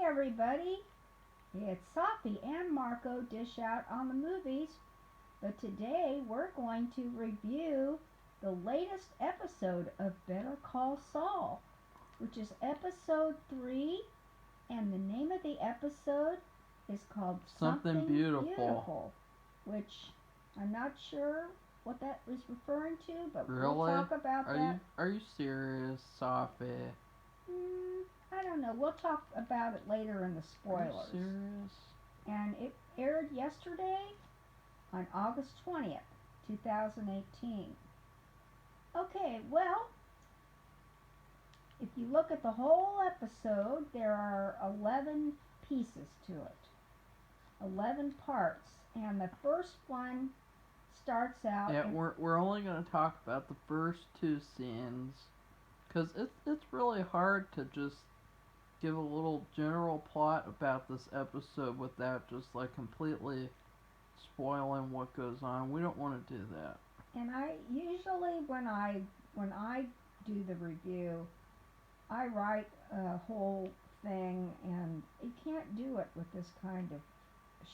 everybody, it's Sophie and Marco dish out on the movies, but today we're going to review the latest episode of Better Call Saul, which is episode 3, and the name of the episode is called Something Beautiful. Beautiful, which I'm not sure what that is referring to, but Really? we'll talk about that. Are you serious, Sophie? I don't know. We'll talk about it later in the spoilers. Are you serious? And it aired yesterday on August 20th, 2018. Okay, well, if you look at the whole episode, there are 11 pieces to it, 11 parts, and the first one starts out. Yeah, we're only going to talk about the first 2 scenes, because it's really hard to just give a little general plot about this episode without just like completely spoiling what goes on. We don't want to do that. And I usually when I do the review, I write a whole thing, and you can't do it with this kind of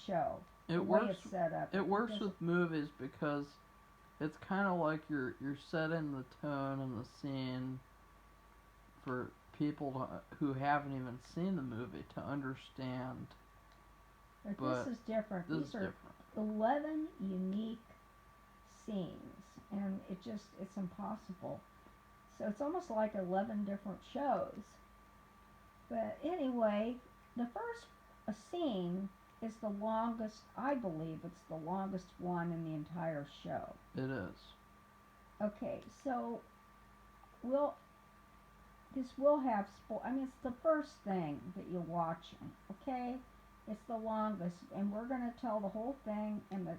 show. It works. It's set up. It works with movies because it's kind of like you're setting the tone and the scene for people who haven't even seen the movie to understand. But this is different. These are different. 11 unique scenes, and it's impossible. So it's almost like 11 different shows. But anyway, the first scene is the longest, I believe it's the longest one in the entire show. It is. Okay, so we'll have it's the first thing that you're watching, okay? It's the longest, and we're going to tell the whole thing in the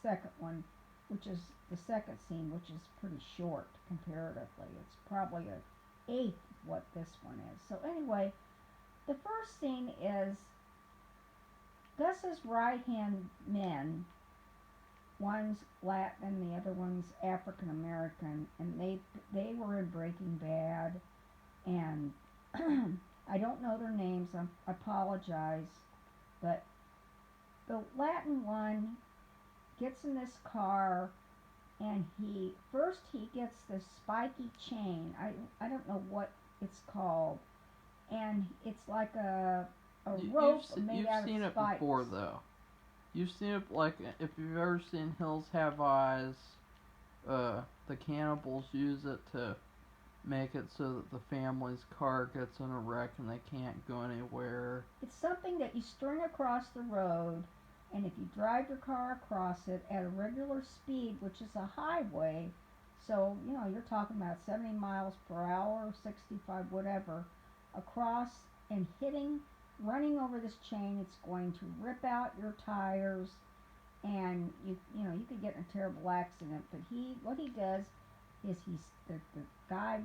second one, which is the second scene, which is pretty short comparatively. It's probably an eighth what this one is. So anyway, the first scene is Gus's right-hand men. One's Latin and the other one's African American, and they were in Breaking Bad, and I don't know their names. I apologize, but the Latin one gets in this car, and he gets this spiky chain. I don't know what it's called, and it's like a rope made out of spikes. You've seen it before, though. You've seen it, like, if you've ever seen Hills Have Eyes, the cannibals use it to make it so that the family's car gets in a wreck and they can't go anywhere. It's something that you string across the road, and if you drive your car across it at a regular speed, which is a highway, so, you're talking about 70 miles per hour, 65, whatever, across and running over this chain, it's going to rip out your tires, and you could get in a terrible accident. But what he does is the guy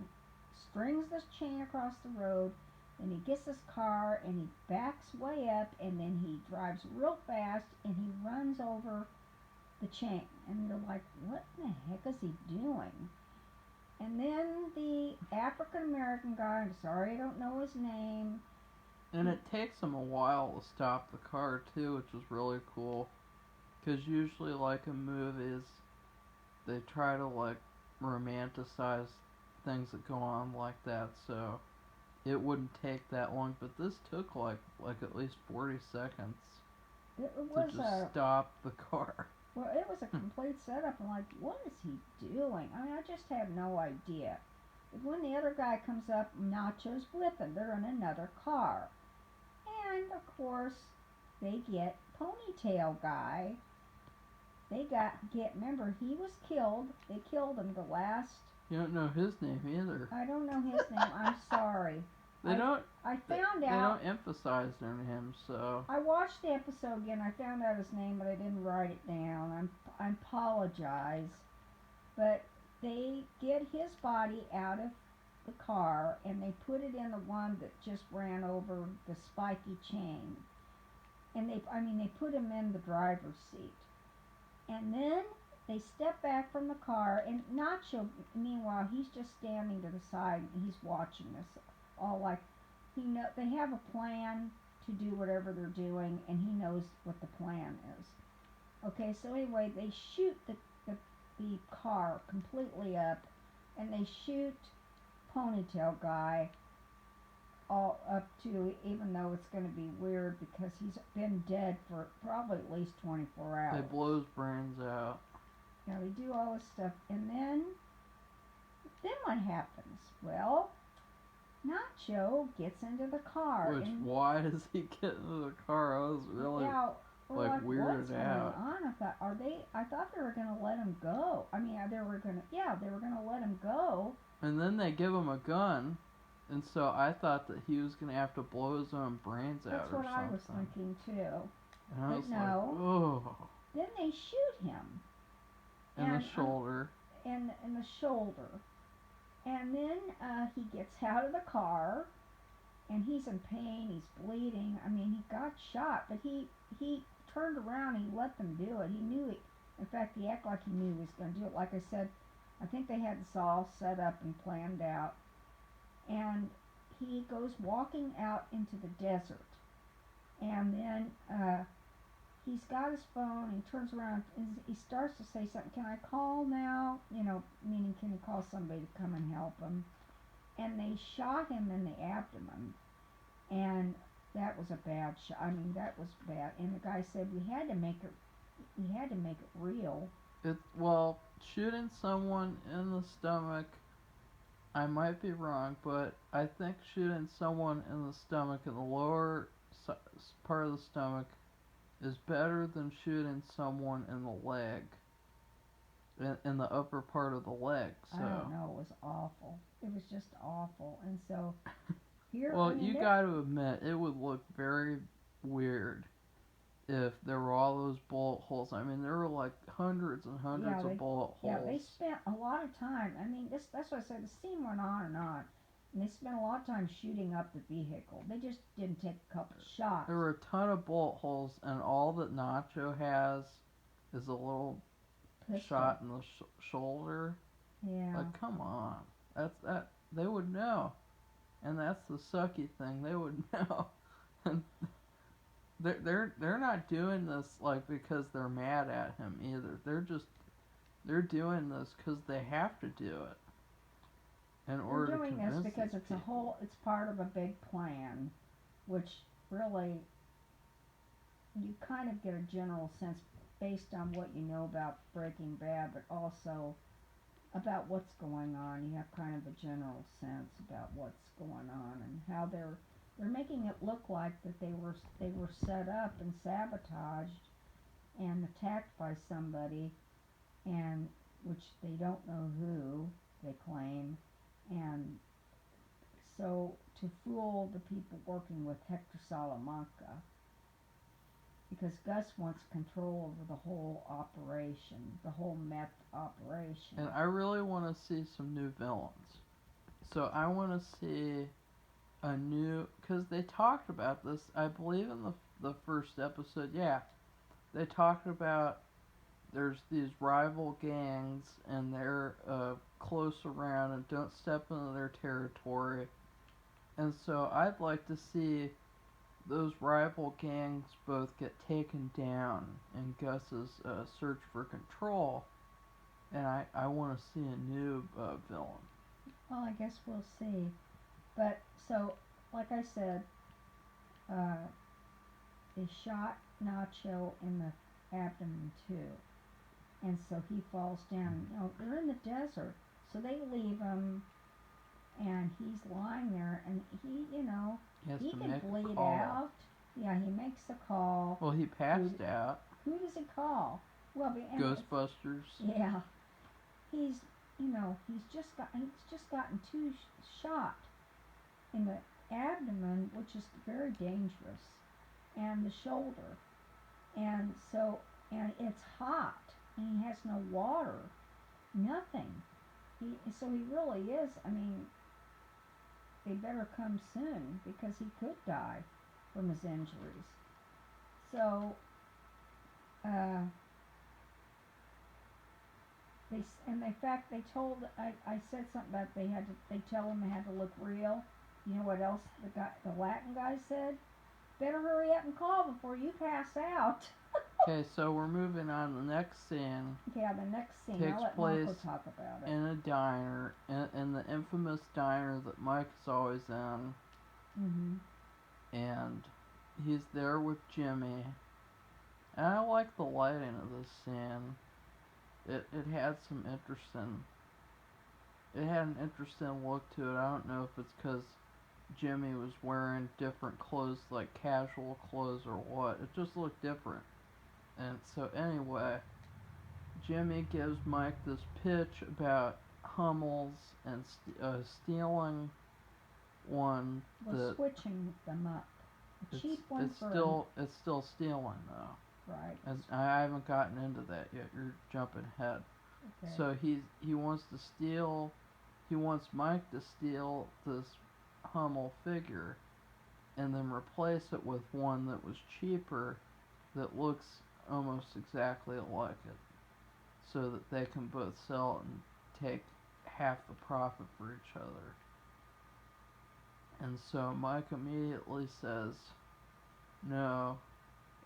strings this chain across the road, and he gets his car and he backs way up, and then he drives real fast and he runs over the chain, and you're like, what in the heck is he doing? And then the African American guy, I'm sorry I don't know his name. And it takes them a while to stop the car, too, which is really cool. Because usually, like in movies, they try to, like, romanticize things that go on like that, so it wouldn't take that long. But this took, like at least 40 seconds to just stop the car. Well, it was a complete setup. I'm like, what is he doing? I mean, I just have no idea. But when the other guy comes up, Nacho's with him. They're in another car. And, of course, they get Ponytail Guy. Remember, he was killed. They killed him the last... You don't know his name either. I don't know his name. I'm sorry. I found out... They don't emphasize on him, so... I watched the episode again. I found out his name, but I didn't write it down. I apologize. But they get his body out of the car, and they put it in the one that just ran over the spiky chain. And they put him in the driver's seat. And then they step back from the car, and Nacho, meanwhile, he's just standing to the side, and he's watching this, all like, they have a plan to do whatever they're doing, and he knows what the plan is. Okay, so anyway, they shoot the car completely up, and they shoot Ponytail Guy all up to, even though it's going to be weird because he's been dead for probably at least 24 hours. They blow his brains out. Yeah, they do all this stuff, and then what happens? Well, Nacho gets into the car. Which, why does he get into the car? I was really like weirded what's out. Going on? I thought they were gonna let him go. I mean, they were gonna let him go. And then they give him a gun, and so I thought that he was gonna have to blow his own brains out or something. That's what I was thinking too. And I was no. like, oh. Then they shoot him. In the shoulder. In the shoulder. And then he gets out of the car, and he's in pain, he's bleeding. I mean, he got shot, but he turned around and he let them do it. He knew it. In fact, he acted like he knew he was going to do it. Like I said, I think they had this all set up and planned out. And he goes walking out into the desert. And then he's got his phone, and he turns around, and he starts to say something. Can I call now? You know, meaning can he call somebody to come and help him? And they shot him in the abdomen. And that was a bad shot. I mean, that was bad. And the guy said we had to make it real. Well, shooting someone in the stomach, I might be wrong, but I think shooting someone in the stomach, in the lower part of the stomach, is better than shooting someone in the leg, in the upper part of the leg. So. I don't know. It was awful. It was just awful. And so here. Well, you got to admit, it would look very weird if there were all those bullet holes. I mean, there were like hundreds and hundreds of bullet holes. Yeah, they spent a lot of time. I mean, that's what I said. The scene went on and on. And they spent a lot of time shooting up the vehicle. They just didn't take a couple shots. There were a ton of bullet holes, and all that Nacho has is a little shot in the shoulder. Yeah. Like, come on. That they would know. And that's the sucky thing. They would know. And they're not doing this like because they're mad at him either. They're doing this because they have to do it. They're doing this because it's part of a big plan, which really you kind of get a general sense based on what you know about Breaking Bad, but also about what's going on. You have kind of a general sense about what's going on and how they're making it look like that they were set up and sabotaged and attacked by somebody, and which they don't know who, they claim. And so to fool the people working with Hector Salamanca, because Gus wants control over the whole operation, the whole meth operation. And I really want to see some new villains. So I want to see a new, because they talked about this, I believe in the first episode, yeah, they talked about there's these rival gangs and they're close around and don't step into their territory. And so I'd like to see those rival gangs both get taken down in Gus's search for control. And I want to see a new villain. Well, I guess we'll see. But, so, like I said, they shot Nacho in the abdomen too. And so he falls down. You know, they're in the desert, so they leave him, and he's lying there, and he, you know, he can bleed out. Yeah, he makes the call. Well, he passed out. Who does he call? Well, Ghostbusters. Yeah, he's just gotten two shot in the abdomen, which is very dangerous, and the shoulder, and it's hot. And he has no water, nothing. So he really is, I mean, they better come soon because he could die from his injuries. So, in fact, they told, I said something about they tell him they had to look real. You know what else the Latin guy said? better hurry up and call before you pass out. Okay, so we're moving on. The next scene Yeah, the next scene. takes I'll let place Marco talk about it. in a diner, in the infamous diner that Mike is always in, Mm-hmm. and he's there with Jimmy. And I like the lighting of this scene. It had some interesting. It had an interesting look to it. I don't know if it's because Jimmy was wearing different clothes, like casual clothes, or what. It just looked different. And so anyway, Jimmy gives Mike this pitch about Hummels and stealing one We're that switching them up. A cheap one it's for still stealing though. right. As I haven't gotten into that yet. You're jumping ahead. Okay. So he wants to steal. He wants Mike to steal this Hummel figure, and then replace it with one that was cheaper, that looks almost exactly like it, so that they can both sell it and take half the profit for each other. And so Mike immediately says, "No,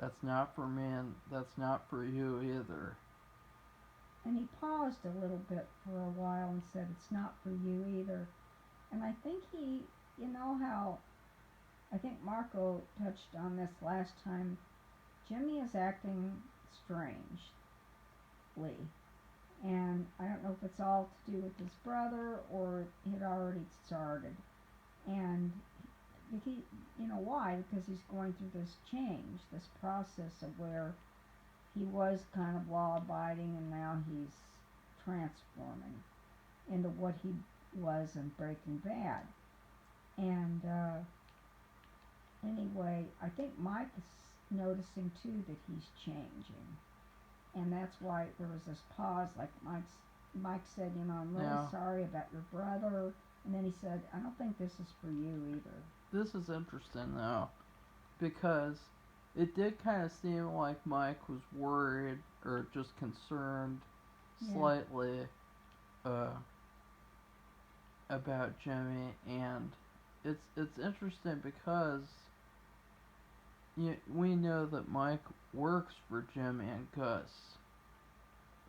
that's not for me, and that's not for you either." And he paused a little bit for a while and said, "It's not for you either." And I think you know how, I think Marco touched on this last time. Jimmy is acting strangely, and I don't know if it's all to do with his brother or it had already started. And he, you know why? Because he's going through this change, this process of where he was kind of law-abiding and now he's transforming into what he was in Breaking Bad. And anyway, I think Mike is noticing too that he's changing, and that's why there was this pause. Like Mike said, you know, I'm really Now, sorry about your brother, and then he said, I don't think this is for you either. this is interesting though, because it did kind of seem like Mike was worried or just concerned Yeah. slightly uh, about Jimmy, and it's interesting because we know that Mike works for Jimmy and Gus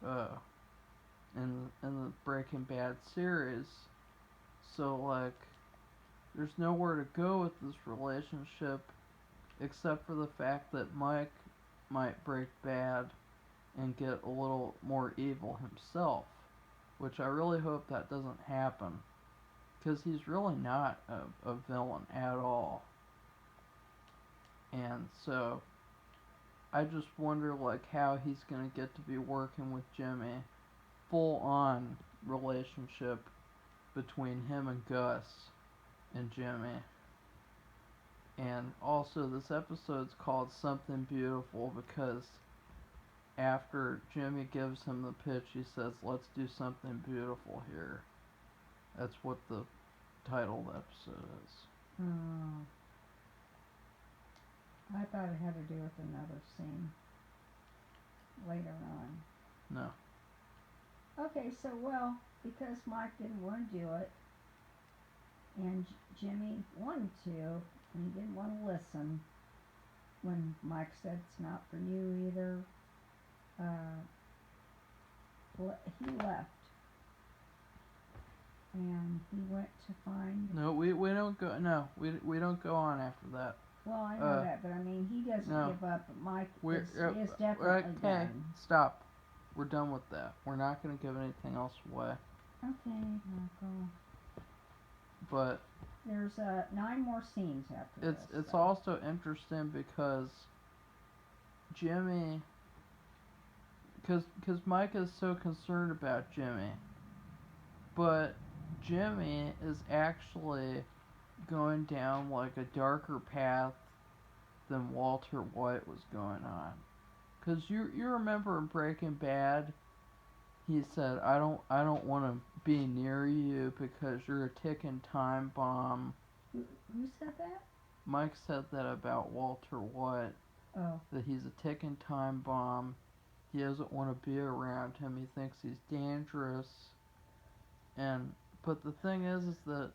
uh, in the Breaking Bad series, so like there's nowhere to go with this relationship except for the fact that Mike might break bad and get a little more evil himself, which I really hope that doesn't happen, because he's really not a villain at all. And so I just wonder like how he's gonna get to be working with Jimmy, full on relationship between him and Gus and Jimmy. And also this episode's called Something Beautiful because after Jimmy gives him the pitch, he says, "Let's do something beautiful here." That's what the title of the episode is. Oh, I thought it had to do with another scene later on. No. Okay, so well, because Mike didn't want to do it, and Jimmy wanted to, and he didn't want to listen when Mike said it's not for you either, he left. And he went to find. No, we don't go. No, we don't go on after that. Well, I know that, but I mean, he doesn't no. give up. But Mike is Okay, definitely done. stop. We're done with that. We're not going to give anything else away. Okay, Marco. But there's 9 more scenes after this. It's also interesting because Jimmy, because Mike is so concerned about Jimmy, but Jimmy is actually going down like a darker path than Walter White was going on. Cause you remember in Breaking Bad, he said, I don't want to be near you because you're a ticking time bomb." Who said that? Mike said that about Walter White. Oh. That he's a ticking time bomb. He doesn't want to be around him. He thinks he's dangerous. But the thing is that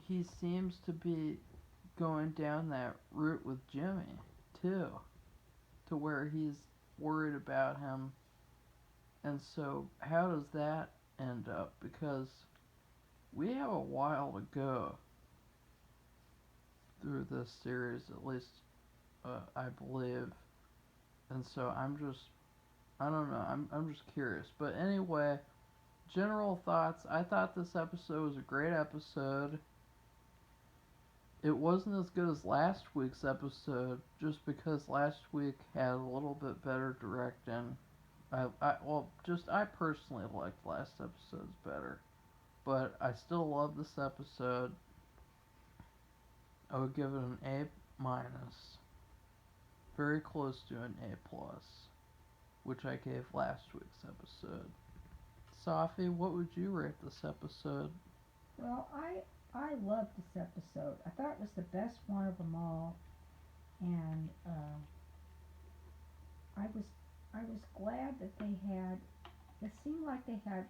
he seems to be going down that route with Jimmy too, to where he's worried about him. And so, how does that end up? Because we have a while to go through this series, at least I believe. And so I don't know, I'm just curious. But anyway, general thoughts. I thought this episode was a great episode. It wasn't as good as last week's episode, just because last week had a little bit better directing. I personally liked last episode's better, but I still love this episode. I would give it an A minus, very close to an A plus, which I gave last week's episode. Safi, what would you rate this episode? Well, I loved this episode. I thought it was the best one of them all, and I was glad that they had. It seemed like they had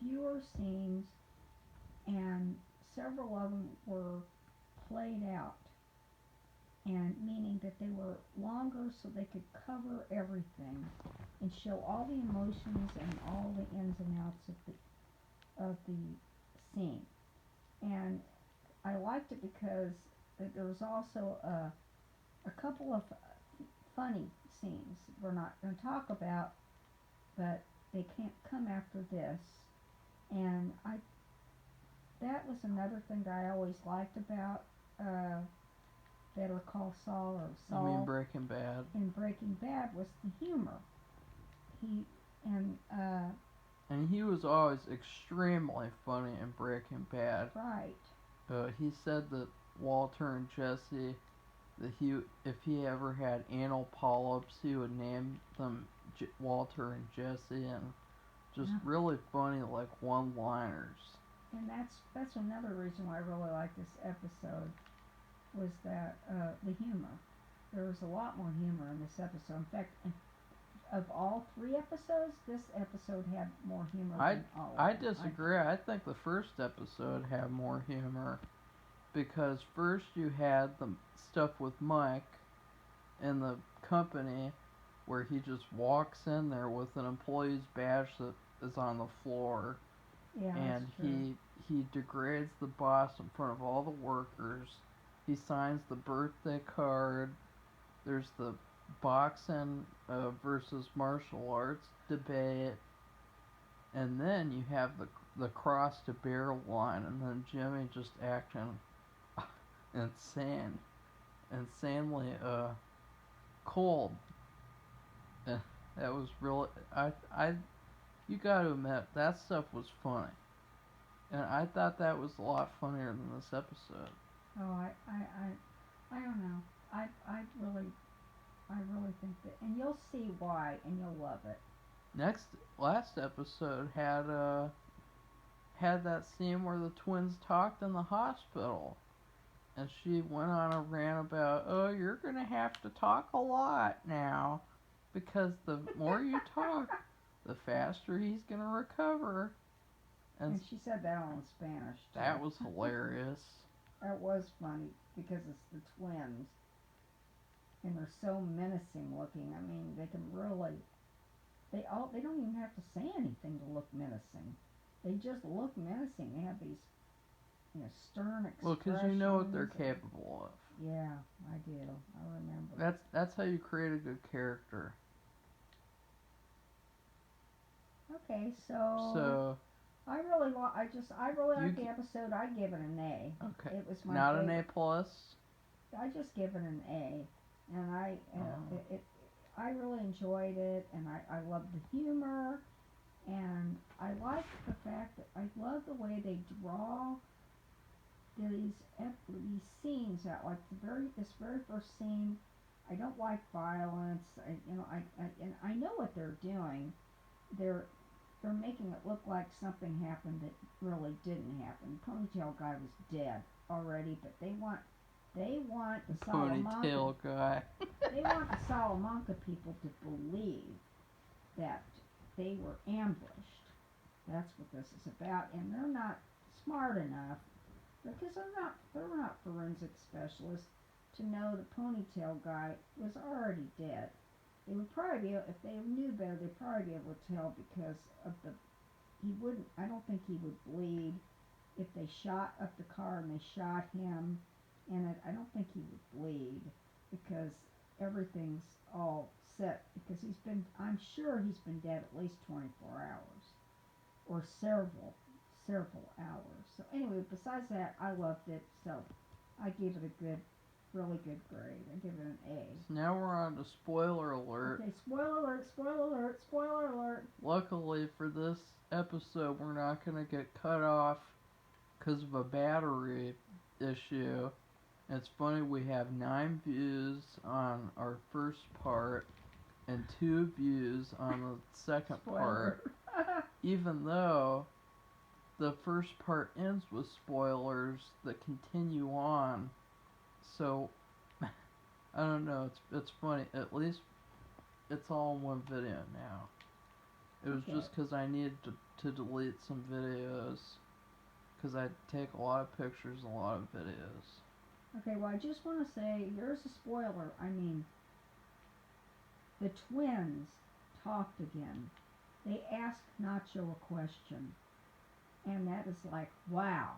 fewer scenes, and several of them were played out, and meaning that they were longer so they could cover everything and show all the emotions and all the ins and outs of the scene. And I liked it because there was also a couple of funny scenes we're not going to talk about, but they can't come after this. And that was another thing that I always liked about Better Call Saul, or Saul. I mean Breaking Bad. In Breaking Bad was the humor. He and he was always extremely funny in Breaking Bad. Right. He said that Walter and Jesse, that if he ever had anal polyps, he would name them Walter and Jesse, and just really funny, like, one-liners. And that's another reason why I really like this episode, was that the humor. There was a lot more humor in this episode. In fact, of all 3 episodes, this episode had more humor than all of them. I disagree. I think the first episode had more humor, because first you had the stuff with Mike in the company, where he just walks in there with an employee's badge that is on the floor, yeah, and that's true. he degrades the boss in front of all the workers. He signs the birthday card. There's the boxing versus martial arts debate, and then you have the cross to bear line, and then Jimmy just acting insanely cold. And that was really, you got to admit, that stuff was funny, and I thought that was a lot funnier than this episode. Oh, I don't know. I really think that, and you'll see why, and you'll love it. Last episode had that scene where the twins talked in the hospital, and she went on a rant about, oh, you're gonna have to talk a lot now, because the more you talk, the faster he's gonna recover. And she said that all in Spanish too. That was hilarious. That was funny because it's the twins, and they're so menacing looking. I mean, they can really, they don't even have to say anything to look menacing. They just look menacing. They have these, stern expressions. Well, because you know what they're capable of. Yeah, I do. I remember. That's how you create a good character. Okay, so I really like the episode. I give it an A. Okay. It was my not favorite. An A plus. I just give it an A, and I really enjoyed it, and I loved the humor, and I liked the fact that I love the way they draw these scenes out. Like this very first scene, I don't like violence. And I know what they're doing. They're making it look like something happened that really didn't happen. The ponytail guy was dead already, but they want the Ponytail guy. they want the Salamanca people to believe that they were ambushed. That's what this is about, and they're not smart enough. because they're not forensic specialists to know the ponytail guy was already dead. They would probably be, if they knew better, they'd probably be able to tell because of the, he wouldn't, I don't think he would bleed if they shot up the car and they shot him in it. I don't think he would bleed because everything's all set, because I'm sure he's been dead at least 24 hours or several hours. So anyway, besides that, I loved it, so I gave it a good, really good grade. I give it an A. So now we're on to spoiler alert. Okay, spoiler alert, spoiler alert, spoiler alert. Luckily for this episode, we're not going to get cut off because of a battery issue. It's funny, we have 9 views on our first part and 2 views on the second Spoiler. part, even though the first part ends with spoilers that continue on. So I don't know, it's funny. At least it's all in one video now. It was just because I needed to delete some videos, because I take a lot of pictures and a lot of videos. Okay, well, I just want to say, here's a spoiler. I mean, the twins talked again. They asked Nacho a question, and that is like, wow,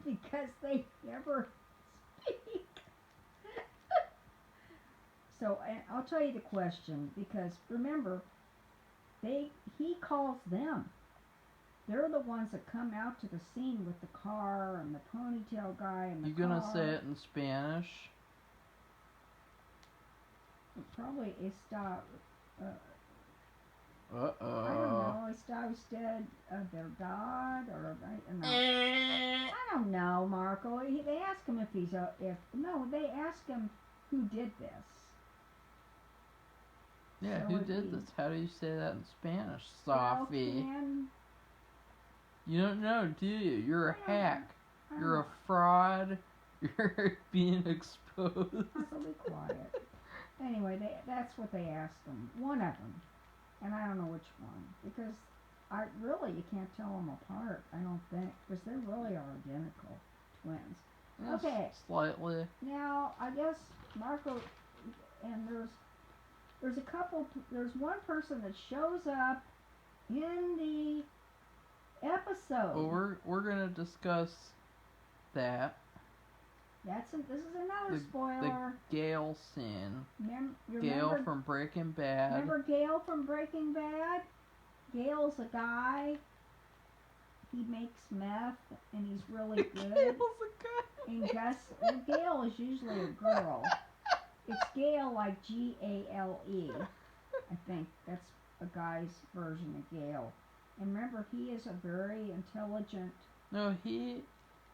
because they never speak. So, and I'll tell you the question, because remember, he calls them. They're the ones that come out to the scene with the car and the ponytail guy and the You car. gonna say it in Spanish? Probably está. Uh-oh. I don't know. Está usted verdad, or I don't know, Marco. They ask him if he's they ask him who did this. Yeah, So who did this? How do you say that in Spanish, Sophie? You don't know, do you? You're a hack. You're a fraud. You're being exposed. Marco, be quiet. Anyway, that's what they asked him. One of them. And I don't know which one. Because you can't tell them apart, I don't think. Because they really are identical twins. Yes, Okay. Slightly. Now, I guess Marco, and there's one person that shows up in the episode. Well, we're gonna discuss that. This is another spoiler. The Gail scene. Gail Gail from Breaking Bad. Remember Gail from Breaking Bad? Gail's a guy. He makes meth, and he's really good. Gail's a guy. And Gail is usually a girl. It's Gail, like Gale. I think that's a guy's version of Gail. And remember, he is a very intelligent. No, he's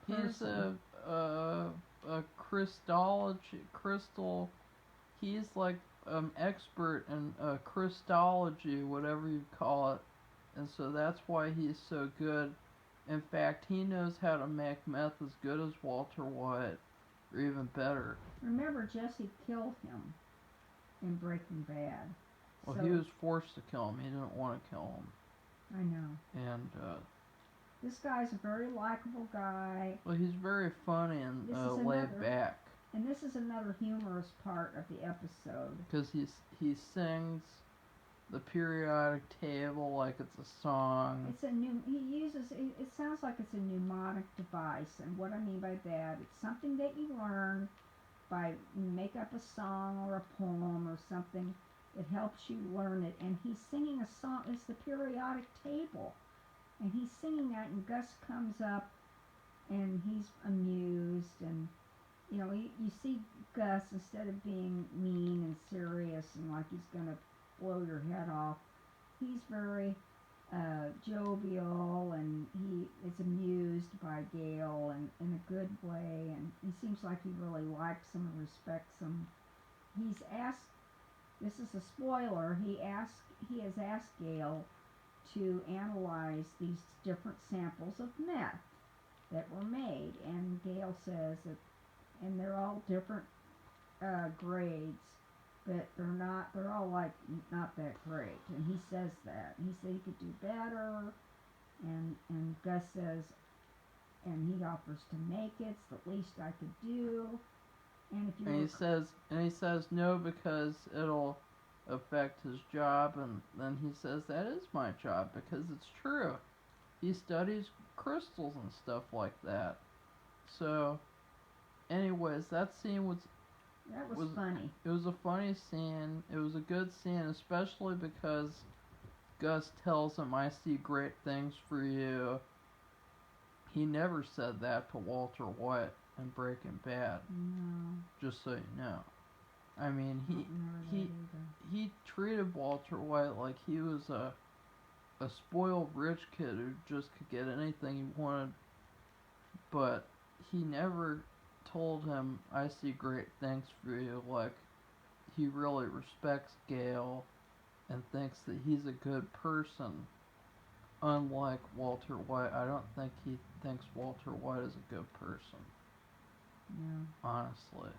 person. a crystal. He's like expert in Christology, whatever you call it, and so that's why he's so good. In fact, he knows how to make meth as good as Walter White, or even better. Remember, Jesse killed him in Breaking Bad. Well, so, he was forced to kill him. He didn't want to kill him. I know. And this guy's a very likable guy. well, he's very funny and laid back. And this is another humorous part of the episode. Because he sings the periodic table like it's a song. It sounds like it's a mnemonic device, and what I mean by that, it's something that you learn by make up a song or a poem or something. It helps you learn it, and he's singing a song. It's the periodic table, and he's singing that, and Gus comes up, and he's amused, and you see Gus, instead of being mean and serious and like he's gonna blow your head off, he's very jovial, and he is amused by Gail, and in a good way, and he seems like he really likes him and respects him. He's asked, this is a spoiler, he has asked Gail to analyze these different samples of meth that were made, and Gail says that, and they're all different grades, but they're all like not that great, and he says that, and he said he could do better, and Gus says, and he offers to make it. It's the least I could do. And if you And he says no because it'll affect his job, and then he says that is my job because it's true. He studies crystals and stuff like that. So, anyways, that scene was funny. It was a funny scene. It was a good scene, especially because Gus tells him, "I see great things for you." He never said that to Walter White in Breaking Bad. No. Just so you know. I mean, he he treated Walter White like he was a spoiled rich kid who just could get anything he wanted, but he never told him, "I see great things for you." Like, he really respects Gale and thinks that he's a good person. Unlike Walter White, I don't think he thinks Walter White is a good person. No. Honestly.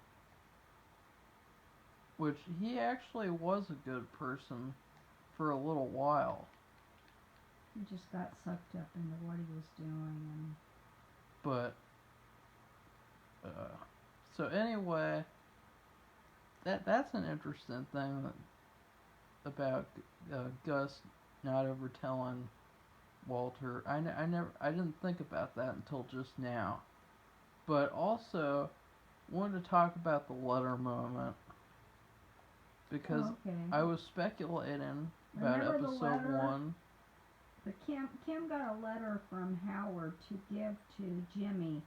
Which he actually was a good person for a little while. He just got sucked up into what he was doing. But, so anyway, that's an interesting thing about Gus not ever telling Walter. I didn't think about that until just now. But also, wanted to talk about the letter moment because I was speculating about Remember episode 1. But Kim got a letter from Howard to give to Jimmy,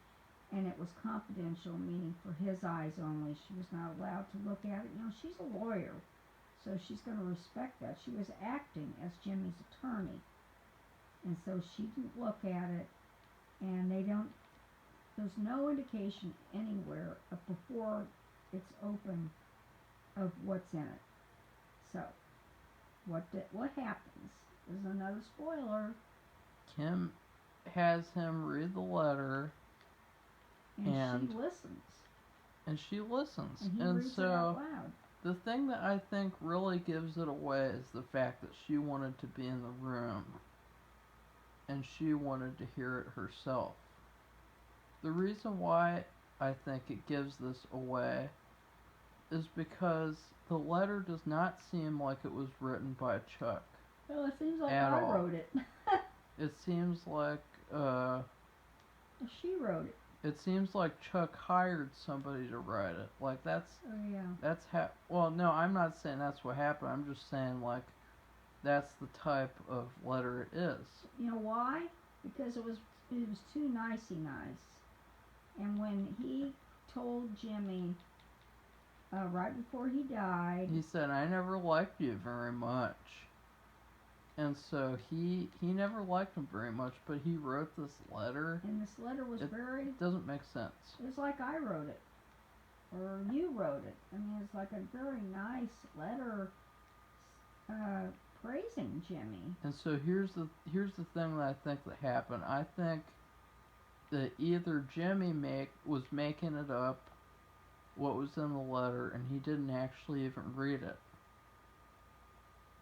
and it was confidential, meaning for his eyes only. She was not allowed to look at it. You know, she's a lawyer, so she's going to respect that. She was acting as Jimmy's attorney, and so she didn't look at it, and there's no indication anywhere before it's open of what's in it. So, what happens? There's another spoiler. Kim has him read the letter, and she listens. And she listens. And he reads it out loud. The thing that I think really gives it away is the fact that she wanted to be in the room, and she wanted to hear it herself. The reason why I think it gives this away is because the letter does not seem like it was written by Chuck. Well, it seems like I wrote it. It seems like she wrote it. It seems like Chuck hired somebody to write it. Like that's well, no, I'm not saying that's what happened. I'm just saying like that's the type of letter it is. You know why? Because it was too nicey nice. And when he told Jimmy right before he died, he said, "I never liked you very much." And so he never liked him very much, but he wrote this letter. And this letter was it doesn't make sense. It was like I wrote it, or you wrote it. I mean, it's like a very nice letter praising Jimmy. And so here's the thing that I think that happened. I think that either Jimmy was making it up, what was in the letter, and he didn't actually even read it.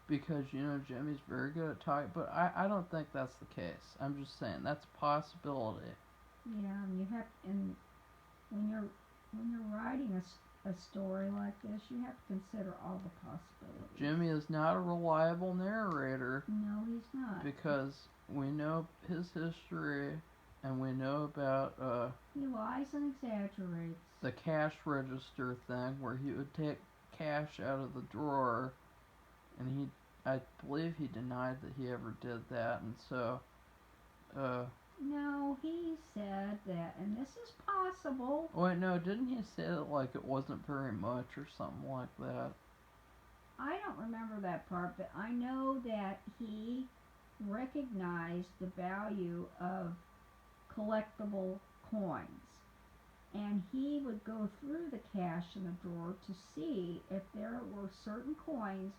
Because, you know, Jimmy's very good at talking, but I don't think that's the case. I'm just saying, that's a possibility. Yeah, and when you're writing a story like this, you have to consider all the possibilities. Jimmy is not a reliable narrator. No, he's not. Because we know his history, and we know about he lies and exaggerates. The cash register thing, where he would take cash out of the drawer, and I believe he denied that he ever did that, and so, No, he said that, and this is possible. Wait, no, didn't he say that, like, it wasn't very much or something like that? I don't remember that part, but I know that he recognized the value of collectible coins. And he would go through the cash in the drawer to see if there were certain coins.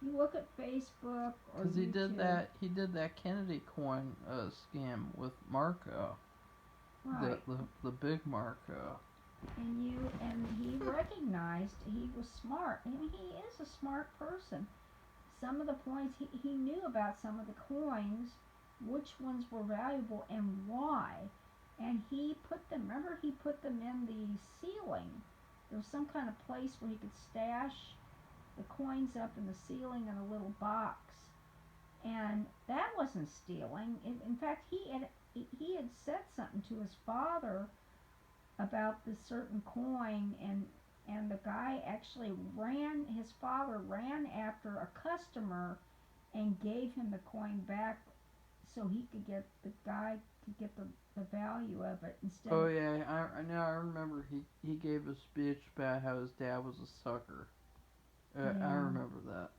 You look at Facebook or Because YouTube. he did that Kennedy coin scam with Marco. Right. The big Marco. And he recognized he was smart. I mean, he is a smart person. Some of the points he knew about some of the coins, which ones were valuable and why. and he put them. Remember, he put them in the ceiling. There was some kind of place where he could stash the coins up in the ceiling in a little box, and that wasn't stealing. In fact, he had said something to his father about this certain coin, and the guy actually ran. His father ran after a customer and gave him the coin back so he could get the guy could get the value of it instead Oh of. yeah, I remember he gave a speech about how his dad was a sucker. I Yeah, remember that,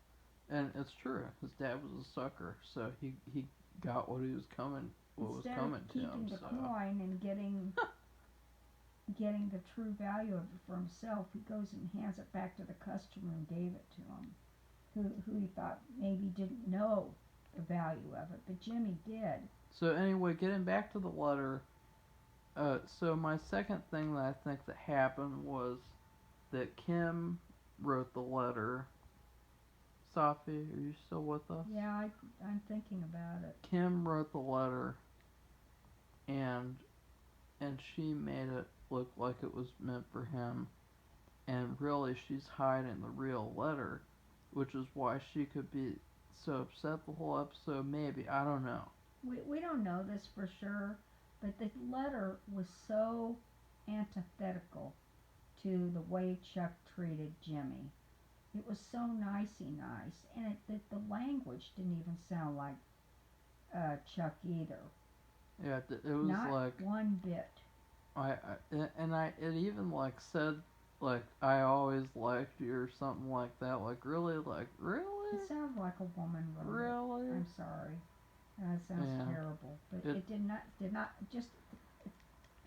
and it's true. His dad was a sucker, so he got what was instead of coming to him. keeping the So coin and getting the true value of it for himself, he goes and hands it back to the customer and gave it to him, who he thought maybe didn't know the value of it, but Jimmy did. so anyway, getting back to the letter. So my second thing that I think that happened was that Kim wrote the letter. Safi, are you still with us? Yeah, I'm thinking about it. Kim wrote the letter, and she made it look like it was meant for him, and really she's hiding the real letter, which is why she could be so upset the whole episode. Maybe, I don't know. We don't know this for sure, but the letter was so antithetical to the way Chuck treated Jimmy. It was so nicey nice, and the language didn't even sound like Chuck either. Yeah, it was Not like one bit. it even like said like I always liked you or something like that. Like really, It sounded like a woman wrote it. really. I'm sorry. That sounds Yeah. terrible, but It it did not just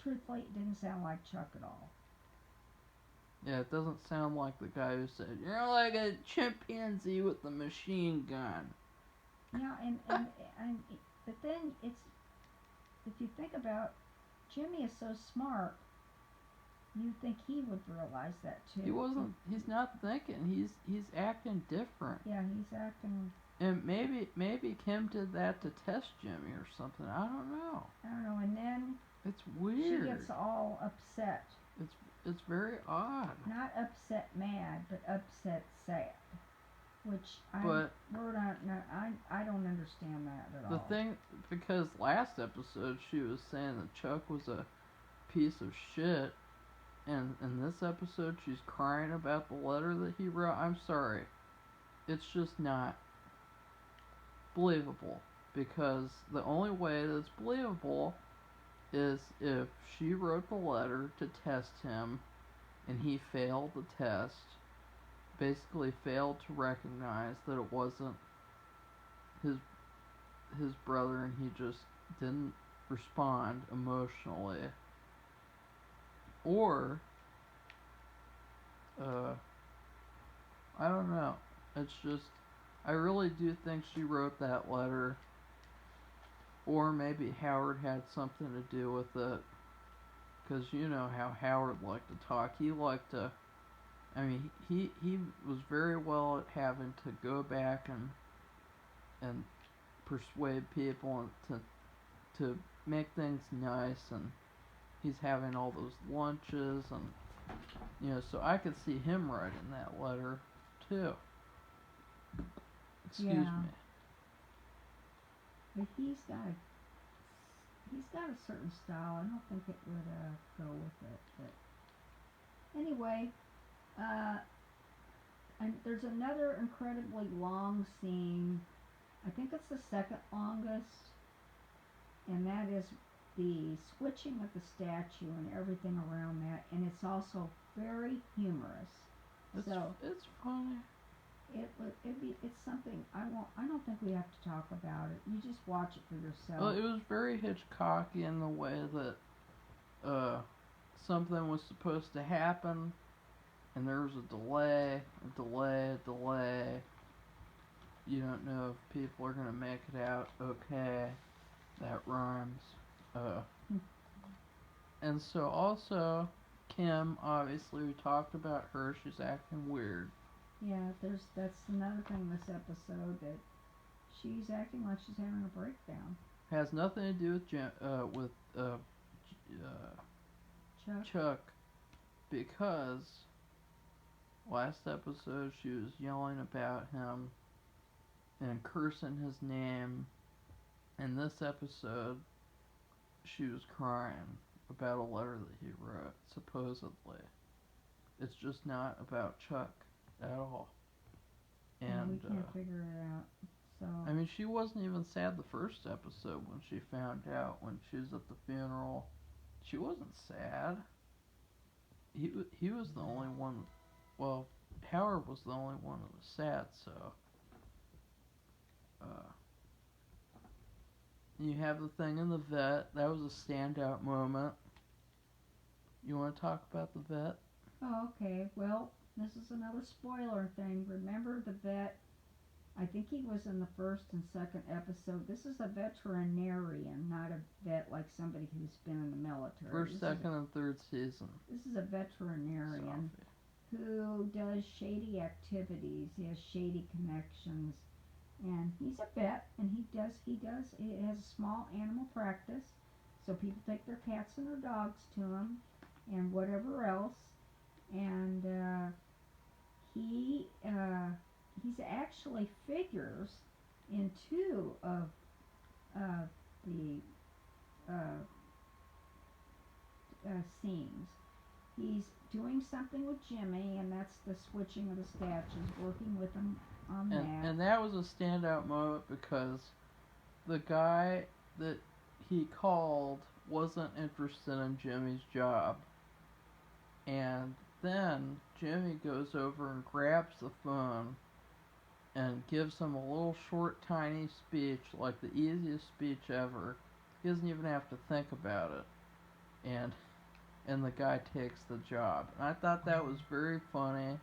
truthfully it didn't sound like Chuck at all. Yeah, it doesn't sound like the guy who said, "You're like a chimpanzee with a machine gun." Yeah, and but then it's if you think about Jimmy is so smart, you'd think he would realize that too. He wasn't. He's not thinking. He's acting different. Yeah, he's acting. And maybe Kim did that to test Jimmy or something. I don't know. I don't know. And then It's weird. she gets all upset. It's very odd. Not upset, mad, but upset, sad. Which But I don't understand that at the all. thing, because last episode she was saying that Chuck was a piece of shit, and in this episode she's crying about the letter that he wrote. I'm sorry. It's just not believable, because the only way that's believable is if she wrote the letter to test him and he failed the test, basically failed to recognize that it wasn't his brother, and he just didn't respond emotionally, or I don't know. It's just I really do think she wrote that letter, or maybe Howard had something to do with it, because you know how Howard liked to talk. He liked to. I mean, he was very well at having to go back and persuade people to make things nice, and he's having all those lunches, and so I could see him writing that letter too. Excuse Yeah. me. But he's got a certain style. I don't think it would go with it. But anyway, and there's another incredibly long scene. I think it's the second longest, and that is the switching of the statue and everything around that, and it's also very humorous. It's funny. It's something I don't think we have to talk about it. You just watch it for yourself. Well, it was very Hitchcocky in the way that something was supposed to happen, and there was a delay. You don't know if people are gonna make it out okay. That rhymes. And so also Kim, obviously we talked about her. She's acting weird. Yeah, that's another thing in this episode that she's acting like she's having a breakdown. Has nothing to do with Chuck. because last episode she was yelling about him and cursing his name. In this episode, she was crying about a letter that he wrote, supposedly. It's just not about Chuck at all. And we And, can't figure it out. So. I mean, she wasn't even sad the first episode when she found out when she was at the funeral. She wasn't sad. He was the only one. Well, Howard was the only one that was sad. So, you have the thing in the vet. That was a standout moment. You want to talk about the vet? Oh, okay. Well, this is another spoiler thing. Remember the vet? I think he was in the first and second episode. This is a veterinarian, not a vet like somebody who's been in the military. First, second, and third season. This is a veterinarian who does shady activities. He has shady connections, and he's a vet. And he has a small animal practice, so people take their cats and their dogs to him, and whatever else. And he's actually figures in two of the scenes. He's doing something with Jimmy, and that's the switching of the statues, working with him on that. And that was a standout moment because the guy that he called wasn't interested in Jimmy's job. And then Jimmy goes over and grabs the phone and gives him a little short, tiny speech, like the easiest speech ever. He doesn't even have to think about it. And the guy takes the job. And I thought that was very funny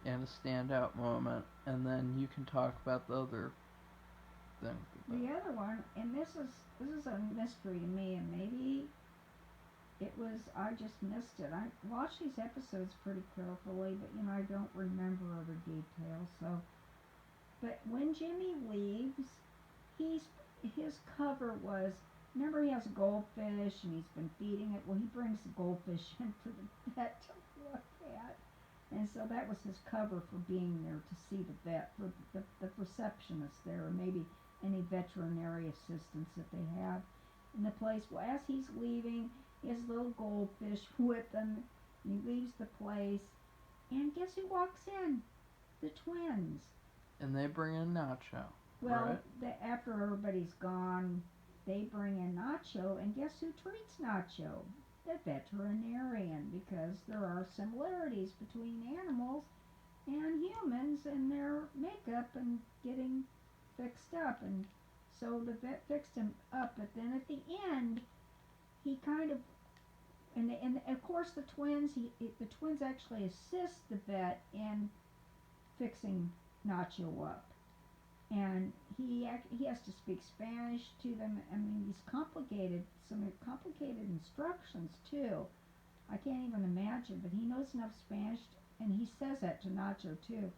and a standout moment. And then you can talk about the other thing. The other one, and this is a mystery to me, and maybe I just missed it. I watched these episodes pretty carefully, but I don't remember other details. But when Jimmy leaves, his cover was, remember he has a goldfish and he's been feeding it. Well, he brings the goldfish in for the vet to look at, and so that was his cover for being there to see the vet, for the receptionist there, or maybe any veterinary assistants that they have in the place. Well, as he's leaving, he has a little goldfish with him. He leaves the place, and guess who walks in? The twins. And they bring in Nacho. Well, right? After everybody's gone, they bring in Nacho, and guess who treats Nacho? The veterinarian, because there are similarities between animals and humans in their makeup and getting fixed up. And so the vet fixed him up, but then at the end, he kind of, and of course the twins actually assist the vet in fixing Nacho up, and he has to speak Spanish to them. I mean, some complicated instructions too. I can't even imagine, but he knows enough Spanish, and he says that to Nacho too.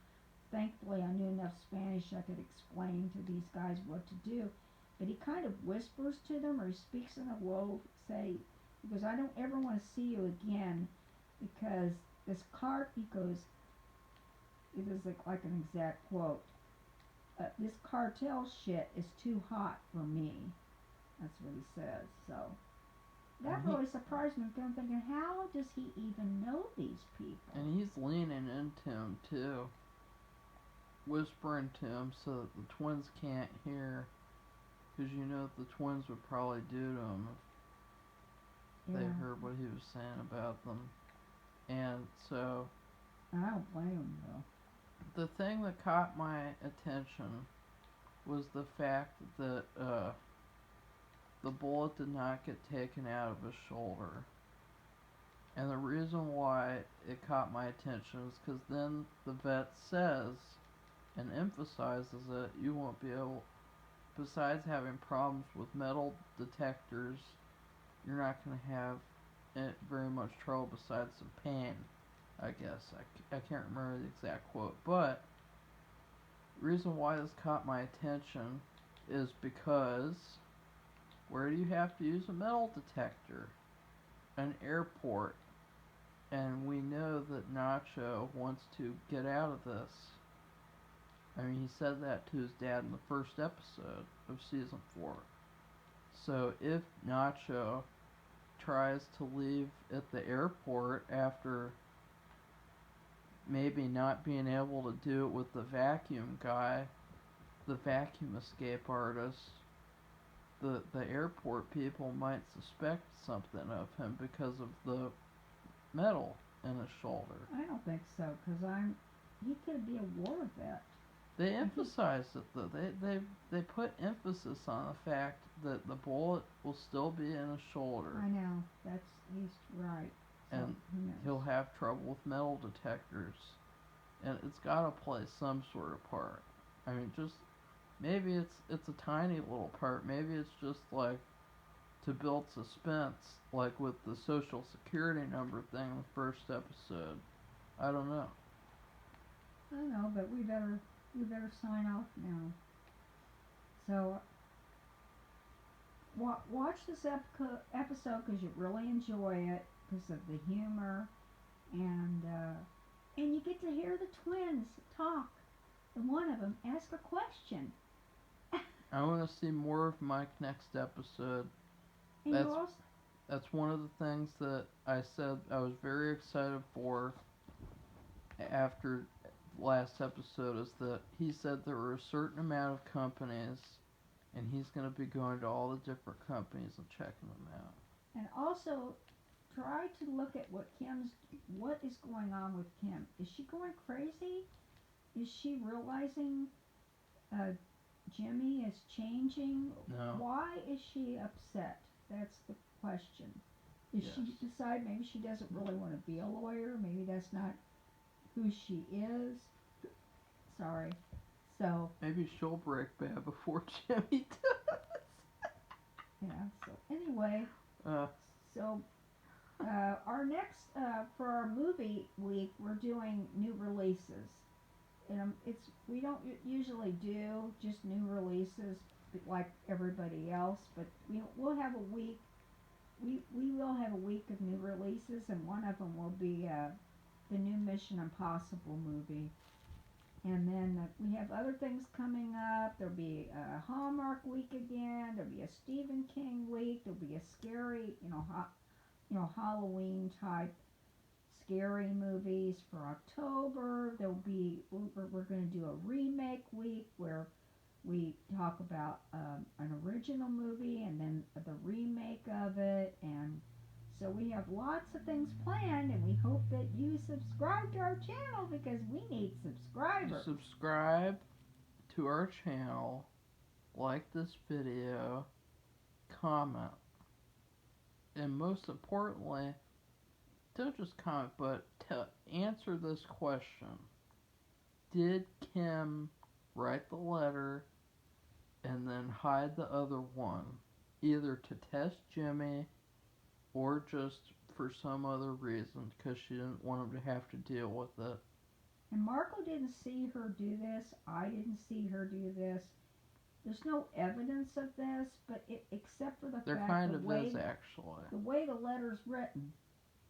Thankfully, I knew enough Spanish I could explain to these guys what to do. But he kind of whispers to them, or he speaks in a low, because I don't ever want to see you again, because this cart, he goes, it is like an exact quote, this cartel shit is too hot for me. That's what he says. So that really surprised me. I'm thinking, how does he even know these people? And he's leaning into him too, whispering to him so that the twins can't hear, because the twins would probably do to him if they heard what he was saying about them. And so I don't blame him though. The thing that caught my attention was the fact that the bullet did not get taken out of his shoulder. And the reason why it caught my attention is because then the vet says and emphasizes that you won't be able, besides having problems with metal detectors, you're not going to have very much trouble besides some pain, I guess. I can't remember the exact quote. But the reason why this caught my attention is because where do you have to use a metal detector? an airport, and we know that Nacho wants to get out of this. I mean, he said that to his dad in the first episode of season 4. So if Nacho tries to leave at the airport after maybe not being able to do it with the vacuum guy, the vacuum escape artist, the airport people might suspect something of him because of the metal in his shoulder. I don't think so, because he could be a war vet. They emphasize it though. They put emphasis on the fact that the bullet will still be in his shoulder. I know, he's right. So, and he'll have trouble with metal detectors. And it's gotta play some sort of part. I mean, just maybe it's a tiny little part. Maybe it's just like to build suspense, like with the social security number thing in the first episode. I don't know. I don't know, but we better sign off now. So watch this episode because you really enjoy it because of the humor, and you get to hear the twins talk. And one of them ask a question. I want to see more of Mike next episode. And That's one of the things that I said I was very excited for after last episode, is that he said there were a certain amount of companies and he's going to be going to all the different companies and checking them out. And also try to look at what is going on with Kim. Is she going crazy? Is she realizing Jimmy is changing? No. Why is she upset? That's the question. Did she decide maybe she doesn't really want to be a lawyer? Maybe that's not who she is. Sorry. So maybe she'll break bad before Jimmy does. Yeah. So anyway. So our next for our movie week, we're doing new releases. We don't usually do just new releases like everybody else, but we'll have a week. We will have a week of new releases, and one of them will be the new Mission Impossible movie. And then we have other things coming up. There'll be a Hallmark week again. There'll be a Stephen King week. There'll be a scary, Halloween type scary movies for October. We're going to do a remake week where we talk about an original movie and then the remake of it. And so we have lots of things planned, and we hope that you subscribe to our channel because we need subscribers. Subscribe to our channel, like this video, comment, and most importantly, don't just comment, but answer this question. Did Kim write the letter and then hide the other one, either to test Jimmy or just for some other reason, because she didn't want him to have to deal with it? And Marco didn't see her do this. I didn't see her do this. There's no evidence of this, but except for the there fact kind the of way is actually. The way the letter's written,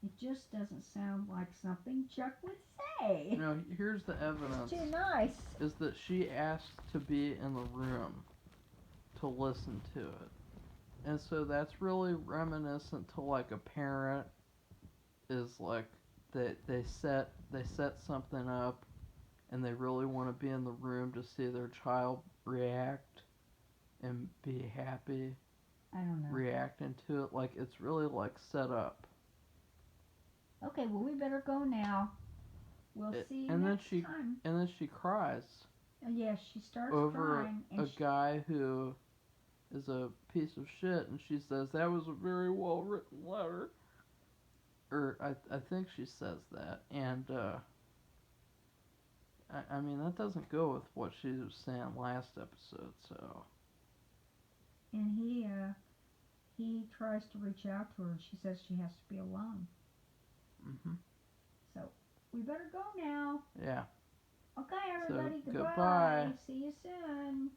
it just doesn't sound like something Chuck would say. No, here's the evidence. It's too nice. Is that she asked to be in the room to listen to it. And so that's really reminiscent to like a parent is like they set something up and they really want to be in the room to see their child react and be happy. I don't know. Reacting to it, like it's really like set up. Okay, well we better go now. We'll see you next time. And then she cries. Yes, she starts over crying. A guy who is a piece of shit, and she says that was a very well written letter. Or I think she says that, and I mean that doesn't go with what she was saying last episode. So. And he tries to reach out to her, and she says she has to be alone. Mhm. So we better go now. Yeah. Okay, everybody. So, goodbye. goodbye. See you soon.